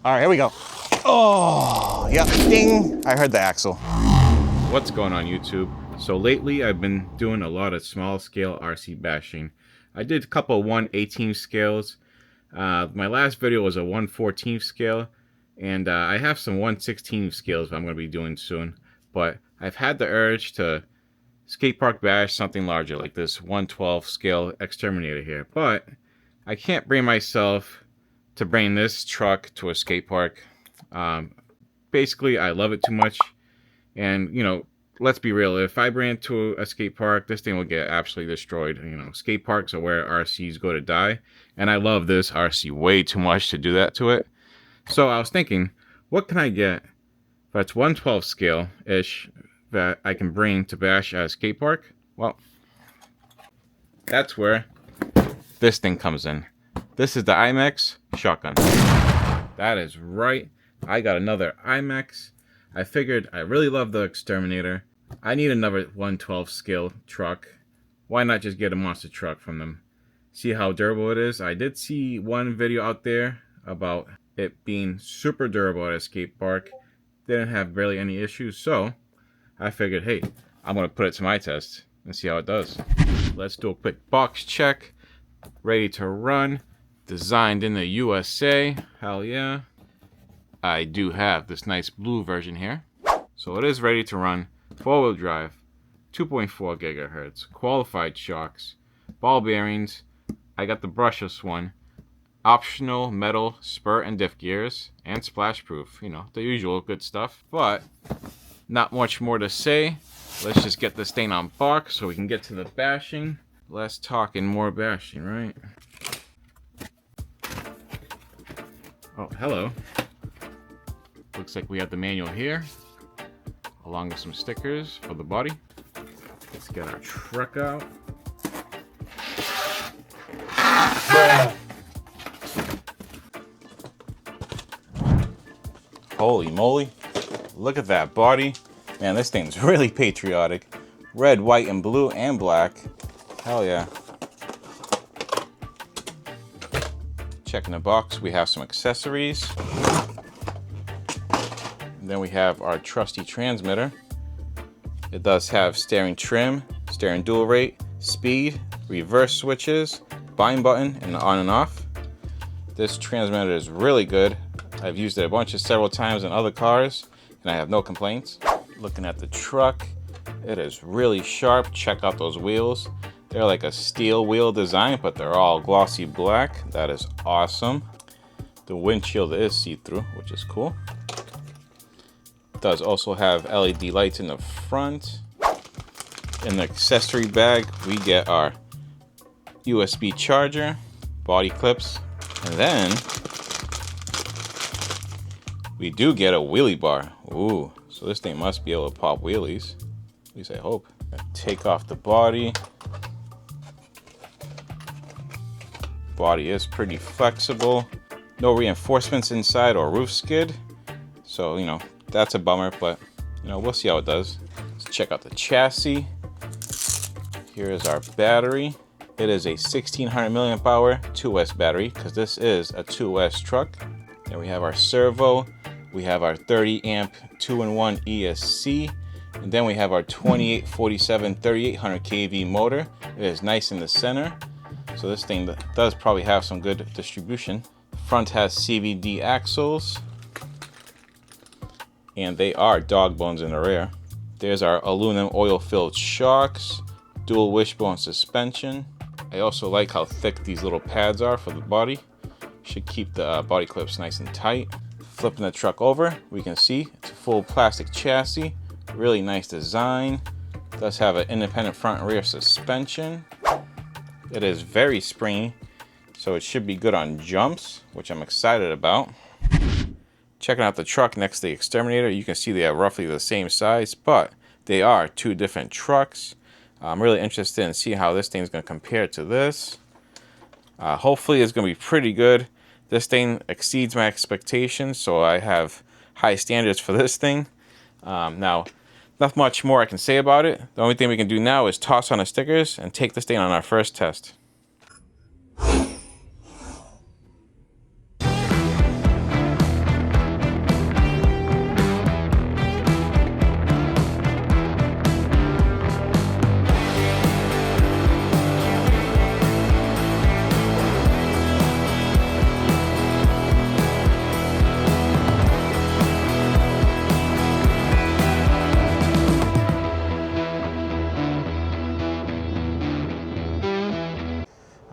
All right, here we go. Oh, yep, ding. I heard the axle. What's going on YouTube? So lately I've been doing a lot of small scale RC bashing. I did a couple 1/18 scales. My last video was a 1/14 scale, and I have some 1/16 scales I'm going to be doing soon. But I've had the urge to Skatepark bash something larger, like this 1/12 scale exterminator here. But I can't bring myself to bring this truck to a skate park. Basically, I love it too much. And, you know, let's be real. If I bring it to a skate park, this thing will get absolutely destroyed. You know, skate parks are where RCs go to die. And I love this RC way too much to do that to it. So I was thinking, what can I get that's 1/12 scale-ish that I can bring to bash at a skate park? Well, that's where this thing comes in. This is the IMEX shotgun. That is right. I got another IMEX. I figured I really love the exterminator. I need another 1/12 scale truck. Why not just get a monster truck from them? See how durable it is? I did see one video out there about it being super durable at a skate park. Didn't have barely any issues, so I figured, hey, I'm gonna put it to my test and see how it does. Let's do a quick box check. Ready to run. Designed in the USA. Hell yeah. I do have this nice blue version here. So it is ready to run. 4-wheel drive. 2.4 gigahertz. Qualified shocks. Ball bearings. I got the brushless one. Optional metal spur and diff gears. And splash proof. You know, the usual good stuff. But not much more to say. Let's just get this thing on box so we can get to the bashing. Less talking, more bashing, right? Oh, hello. Looks like we have the manual here, along with some stickers for the body. Let's get our truck out. Holy moly. Look at that body. Man, this thing's really patriotic. Red, white, and blue, and black. Hell yeah. Checking the box, we have some accessories. And then we have our trusty transmitter. It does have steering trim, steering dual rate, speed, reverse switches, bind button, and on and off. This transmitter is really good. I've used it several times in other cars, and I have no complaints. Looking at the truck, it is really sharp. Check out those wheels. They're like a steel wheel design, but they're all glossy black. That is awesome. The windshield is see-through, which is cool. It does also have LED lights in the front. In the accessory bag, we get our USB charger, body clips, and then we do get a wheelie bar. Ooh, so this thing must be able to pop wheelies. At least I hope. Take off the body. Body is pretty flexible. No reinforcements inside or roof skid. So, you know, that's a bummer, but, you know, we'll see how it does. Let's check out the chassis. Here is our battery. It is a 1600 milliamp hour 2S battery, because this is a 2S truck. Then we have our servo. We have our 30 amp 2-in-1 ESC. And then we have our 2847 3800 kV motor. It is nice in the center. So this thing does probably have some good distribution. Front has CVD axles, and they are dog bones in the rear. There's our aluminum oil-filled shocks, dual wishbone suspension. I also like how thick these little pads are for the body. Should keep the body clips nice and tight. Flipping the truck over, we can see it's a full plastic chassis. Really nice design. Does have an independent front and rear suspension. It is very springy, so it should be good on jumps, which I'm excited about. Checking out the truck next to the exterminator, you can see they are roughly the same size, but they are two different trucks. I'm really interested in seeing how this thing is going to compare to this. Hopefully it's going to be pretty good. This thing exceeds my expectations, so I have high standards for this thing. Now, not much more I can say about it. The only thing we can do now is toss on the stickers and take this thing on our first test.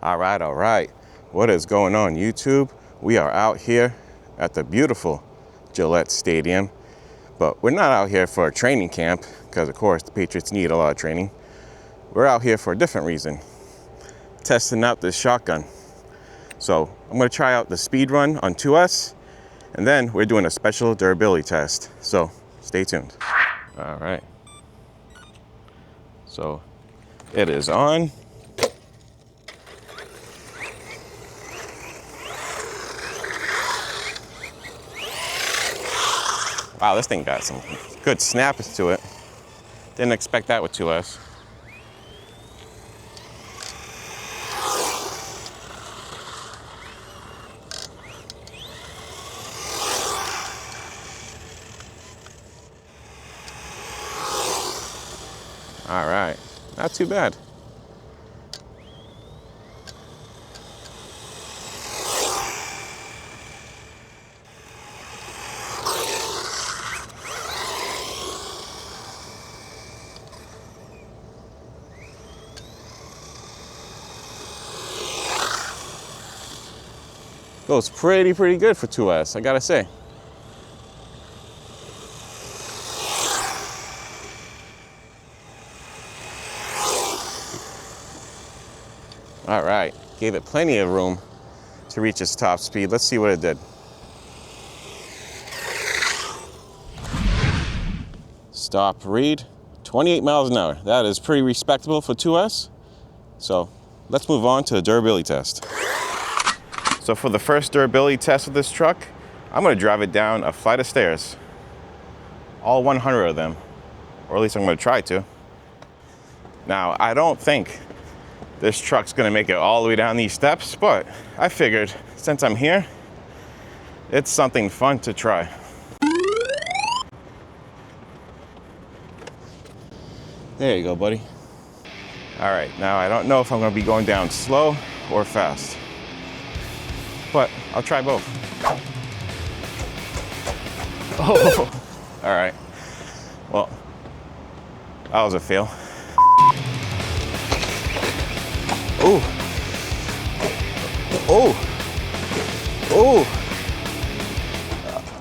All right. What is going on, YouTube? We are out here at the beautiful Gillette Stadium, but we're not out here for a training camp because, of course, the Patriots need a lot of training. We're out here for a different reason, testing out this shotgun. So I'm going to try out the speed run on 2S, and then we're doing a special durability test. So stay tuned. All right. So it is on. Wow, this thing got some good snaps to it. Didn't expect that with 2S. All right, not too bad. Goes pretty good for 2S, I gotta say. All right, gave it plenty of room to reach its top speed. Let's see what it did. Stop read, 28 miles an hour. That is pretty respectable for 2S. So let's move on to the durability test. So for the first durability test of this truck, I'm gonna drive it down a flight of stairs. All 100 of them, or at least I'm gonna try to. Now, I don't think this truck's gonna make it all the way down these steps, but I figured since I'm here, it's something fun to try. There you go, buddy. All right, now I don't know if I'm gonna be going down slow or fast, but I'll try both. Oh, all right. Well, that was a fail. Oh,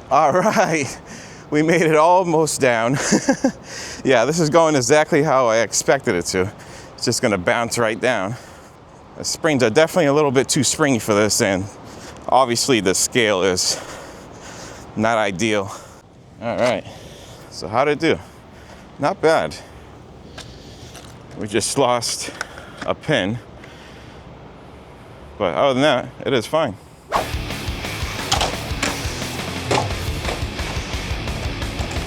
all right. We made it almost down. Yeah, this is going exactly how I expected it to. It's just gonna bounce right down. The springs are definitely a little bit too springy for this, and obviously the scale is not ideal. All right, so how'd it do? Not bad. We just lost a pin, but other than that, it is fine.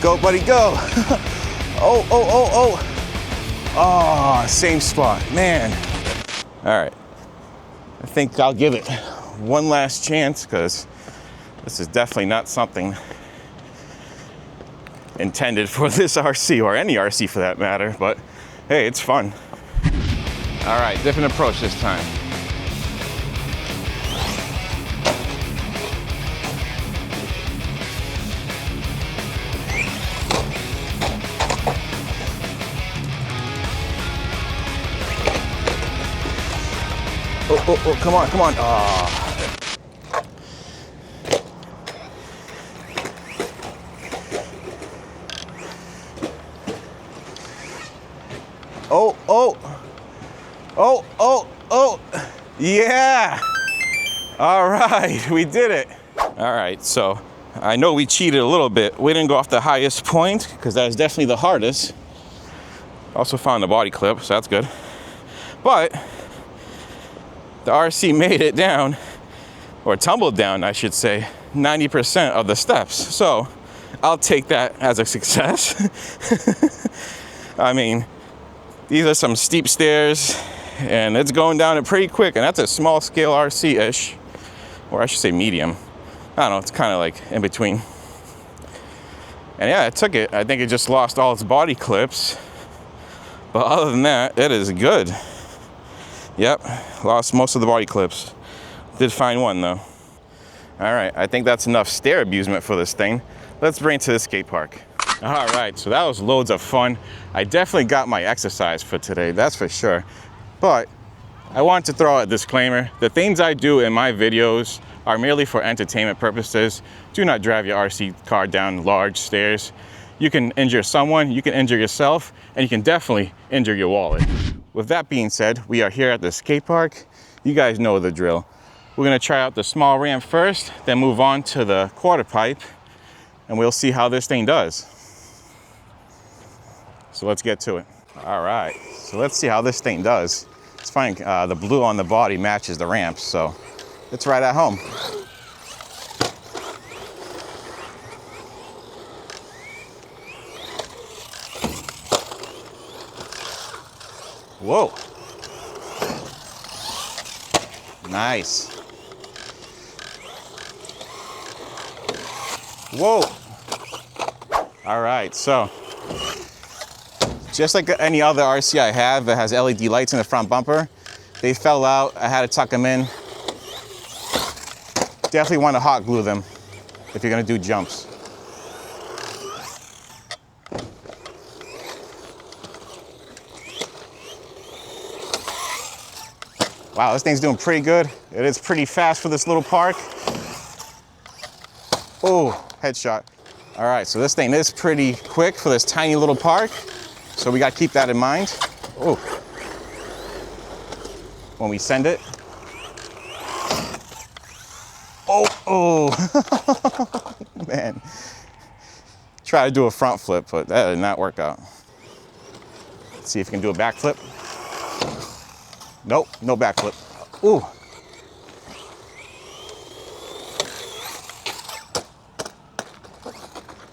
Go, buddy, go. Oh, same spot, man. All right, I think I'll give it one last chance because this is definitely not something intended for this RC, or any RC for that matter, but hey, it's fun. All right, different approach this time. Oh, come on. Oh, yeah. All right, we did it. All right, so I know we cheated a little bit. We didn't go off the highest point because that is definitely the hardest. Also found the body clip, so that's good. But the RC made it down, or tumbled down, I should say, 90% of the steps. So I'll take that as a success. I mean, these are some steep stairs, and it's going down it pretty quick, and that's a small scale RC-ish, or I should say medium. I don't know, it's kind of like in between. And yeah, it took it. I think it just lost all its body clips. But other than that, it is good. Yep, lost most of the body clips. Did find one though. All right, I think that's enough stair abusement for this thing. Let's bring it to the skate park. All right, so that was loads of fun. I definitely got my exercise for today, that's for sure. But I want to throw out a disclaimer. The things I do in my videos are merely for entertainment purposes. Do not drive your RC car down large stairs. You can injure someone, you can injure yourself, and you can definitely injure your wallet. With that being said, we are here at the skate park. You guys know the drill. We're gonna try out the small ramp first, then move on to the quarter pipe, and we'll see how this thing does. So let's get to it. All right, so let's see how this thing does. It's funny, the blue on the body matches the ramp, so it's right at home. Whoa. Nice. Whoa. All right, so just like any other RC I have that has LED lights in the front bumper, they fell out. I had to tuck them in. Definitely want to hot glue them if you're gonna do jumps. Wow, this thing's doing pretty good. It is pretty fast for this little park. Oh, headshot. All right, so this thing is pretty quick for this tiny little park. So we gotta keep that in mind. Oh, when we send it. Oh, man. Try to do a front flip, but that did not work out. Let's see if we can do a back flip. Nope, no back flip. Ooh.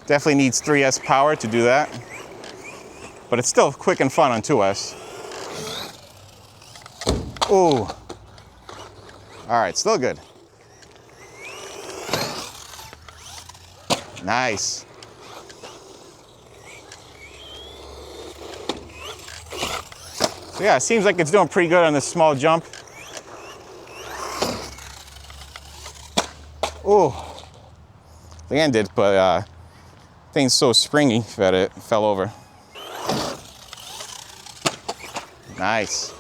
Definitely needs 3S power to do that. But it's still quick and fun on 2S. Ooh. All right, still good. Nice. So yeah, it seems like it's doing pretty good on this small jump. Ooh. Landed, but thing's so springy that it fell over. Nice.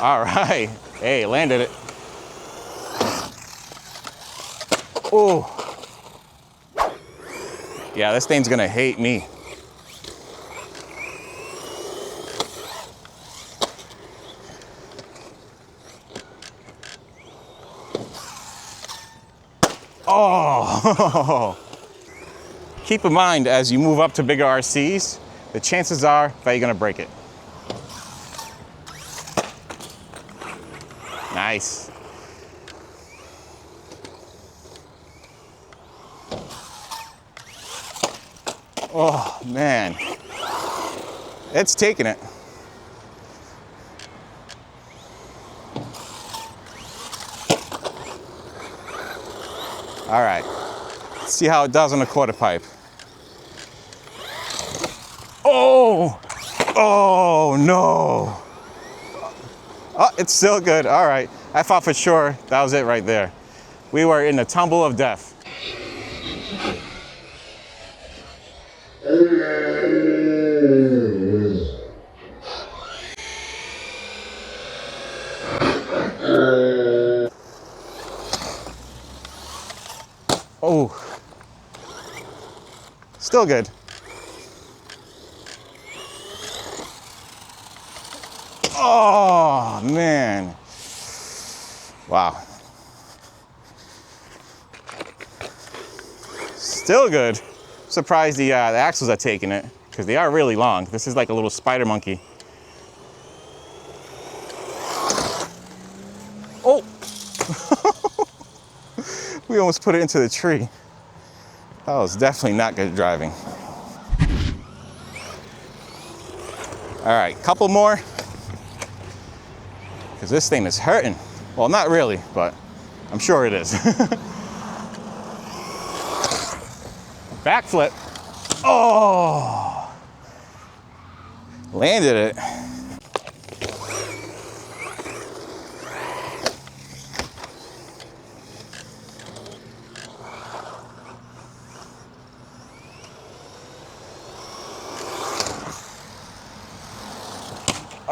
All right. Hey, landed it. Ooh. Yeah, this thing's gonna hate me. Oh. Keep in mind, as you move up to bigger RCs, the chances are that you're gonna break it. Nice. Oh, man. It's taking it. All right. Let's see how it does on the quarter pipe. Oh! Oh, no. Oh, it's still good. All right. I thought for sure that was it right there. We were in the tumble of death. Oh. Still good. Oh, man. Wow. Still good. Surprised the axles are taking it, because they are really long. This is like a little spider monkey. Oh! We almost put it into the tree. That was definitely not good driving. All right, couple more. Because this thing is hurting. Well, not really, but I'm sure it is. Backflip. Oh! Landed it.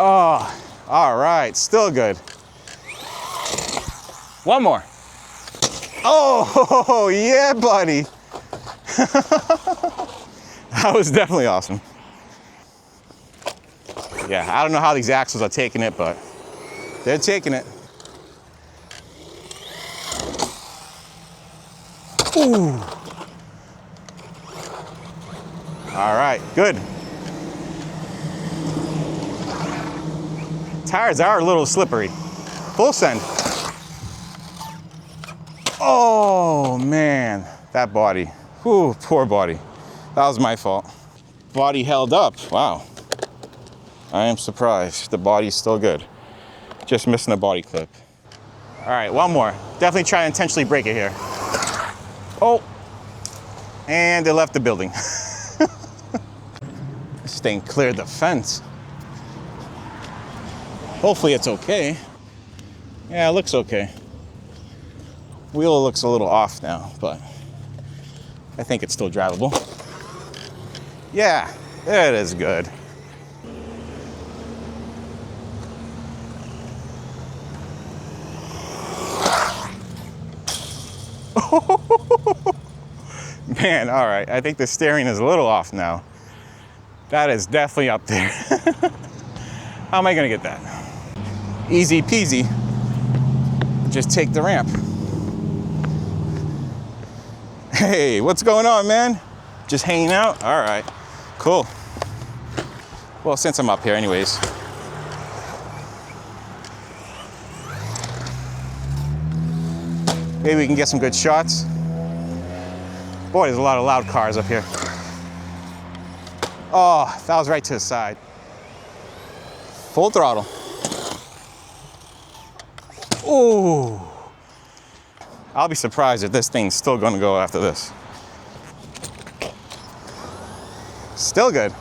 Oh, all right, still good. One more. Oh, yeah, buddy. That was definitely awesome. Yeah, I don't know how these axles are taking it, but they're taking it. Ooh. All right, good. Tires are a little slippery. Full send. Oh, man, that body. Whew, poor body. That was my fault. Body held up, wow. I am surprised. The body's still good. Just missing a body clip. All right, one more. Definitely try to intentionally break it here. Oh, and it left the building. This thing cleared the fence. Hopefully it's okay. Yeah, it looks okay. Wheel looks a little off now, but I think it's still drivable. Yeah, it is good. Man, all right, I think the steering is a little off now. That is definitely up there. How am I gonna get that? Easy peasy. Just take the ramp. Hey, what's going on, man? Just hanging out? All right, cool. Well, since I'm up here anyways. Maybe we can get some good shots. Boy, there's a lot of loud cars up here. Oh, that was right to the side. Full throttle. Ooh. I'll be surprised if this thing's still gonna go after this. Still good.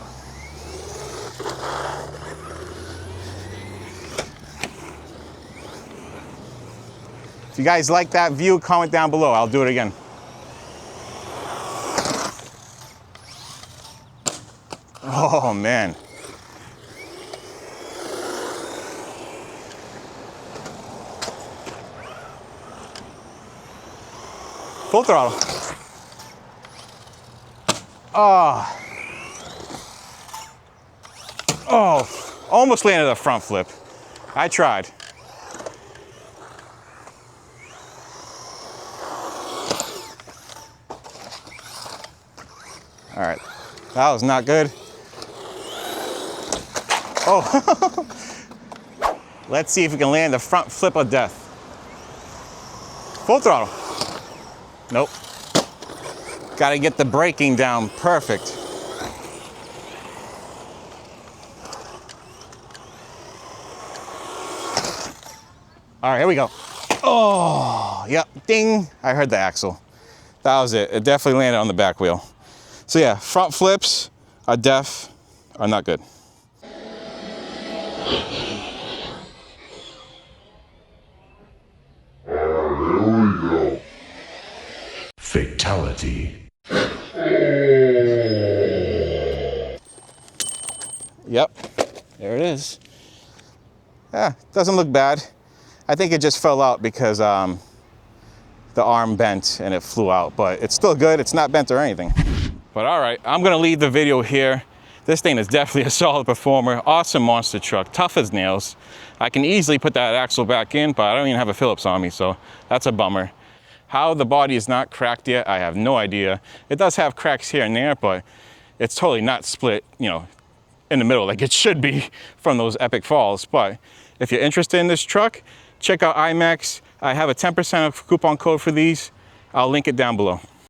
If you guys like that view, comment down below. I'll do it again. Oh, man. Full throttle. Oh. Oh, almost landed a front flip. I tried. All right, that was not good. Oh, let's see if we can land the front flip of death. Full throttle. Nope. Got to get the braking down perfect. All right, here we go. Oh, yep, ding. I heard the axle. That was it. It definitely landed on the back wheel. So yeah, front flips are not good. There we go. Fatality. Yep, there it is. Yeah, doesn't look bad. I think it just fell out because the arm bent and it flew out, but it's still good. It's not bent or anything. But all right, I'm gonna leave the video here. This thing is definitely a solid performer. Awesome monster truck, tough as nails. I can easily put that axle back in, but I don't even have a Phillips on me, so that's a bummer. How the body is not cracked yet, I have no idea. It does have cracks here and there, but it's totally not split, you know, in the middle like it should be from those epic falls. But if you're interested in this truck, check out IMEX. I have a 10% coupon code for these. I'll link it down below.